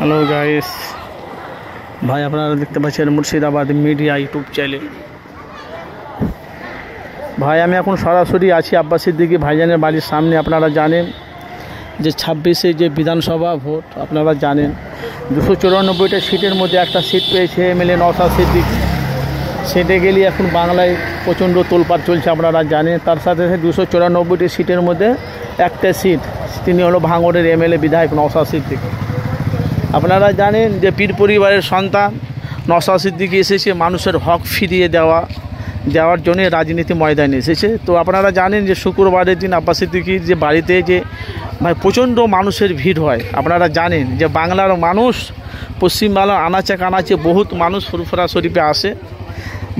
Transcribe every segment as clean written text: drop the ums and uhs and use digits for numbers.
Hello guys, ভাই আপনারা দেখতে পাচ্ছেন মুর্শিদাবাদ মিডিয়া ইউটিউব চ্যানেল। ভাই আমি এখন সরাসরি আছি আব্বাস সিদ্দিকী ভাইজানের বাড়ির সামনে। আপনারা জানেন যে 26-এ যে বিধানসভা ভোট, আপনারা জানেন 294টা সিটের মধ্যে একটা সিট পেয়েছে এমএলএ নওশাদ সিদ্দিকী। সেটে গেলে এখন বাংলায় প্রচণ্ড তোলপাড় চলছে, আপনারা জানেন। তার সাথে সাথে 294টি সিটের মধ্যে একটা সিট, তিনি হলো ভাঙড়ের এমএলএ বিধায়ক নওশাদ সিদ্দিকী। আপনারা জানেন যে পীর পরিবারের সন্তান নওশাদ সিদ্দিকী এসেছে মানুষের হক ফিরিয়ে দেওয়ার জন্য রাজনীতি ময়দানে এসেছে। তো আপনারা জানেন যে শুক্রবারের দিন আব্বাস সিদ্দিকীর যে বাড়িতে যে ভাই প্রচণ্ড মানুষের ভিড় হয়। আপনারা জানেন যে বাংলার মানুষ, পশ্চিমবাংলার আনাচে কানাচে বহুত মানুষ ফুরফুরা শরীফে আসে,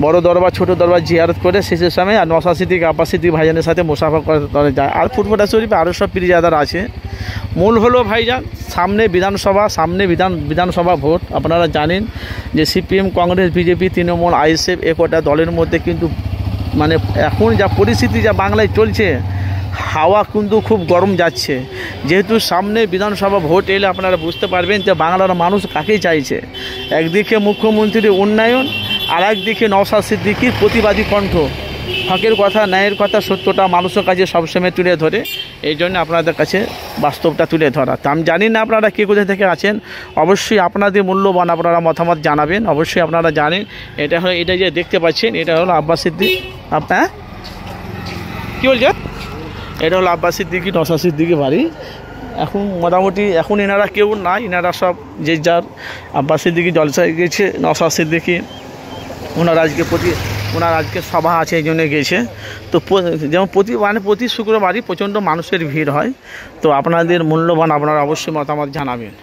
বড় দরবার ছোট দরবার জিয়ারত করে শেষের সময় আর নওশাদ সিদ্দিকী আব্বাস সিদ্দিকী ভাইজানের সাথে মুসাফা করে যায়। আর ফুরফুরা শরীফে আরও সব পীরজাদার আছে। মূল হলো ভাইজান সামনে বিধানসভা ভোট। আপনারা জানেন যে CPM, Congress, BJP, Trinamool, ISF এ কটা দলের মধ্যে কিন্তু মানে এখন যা পরিস্থিতি যা বাংলায় চলছে, হাওয়া কিন্তু খুব গরম যাচ্ছে। যেহেতু সামনে বিধানসভা ভোট এলে আপনারা বুঝতে পারবেন যে বাংলার মানুষ কাকে চাইছে। একদিকে মুখ্যমন্ত্রীর উন্নয়ন, আর একদিকে নওশাদ সিদ্দিকীর প্রতিবাদী কণ্ঠ, হকের কথা, ন্যায়ের কথা, সত্যটা মানুষের কাছে সবসময় তুলে ধরে। এই জন্য আপনাদের কাছে বাস্তবটা তুলে ধরা। তা আমি জানি না আপনারা কে কোথা থেকে আছেন, অবশ্যই আপনাদের মূল্যবান আপনারা মতামত জানাবেন। অবশ্যই আপনারা জানেন এটা যে দেখতে পাচ্ছেন এটা হলো আব্বাস সিদ্দিকী। আপনার কী বলছেন? এটা হলো আব্বাস সিদ্দিকী নওশাদ সিদ্দিকী বাড়ি। এখন মোটামুটি এখন এনারা কেউ নাই, এনারা সব যে যার আব্বাস সিদ্দিকী জলসায় গেছে। নওশাদ সিদ্দিকী ওনার আজকে সভা আছে, এই জন্য গেছে। তো যেমন প্রতি শুক্রবারই প্রচণ্ড মানুষের ভিড় হয়। তো আপনাদের মূল্যবান আপনারা অবশ্যই মতামত জানাবেন।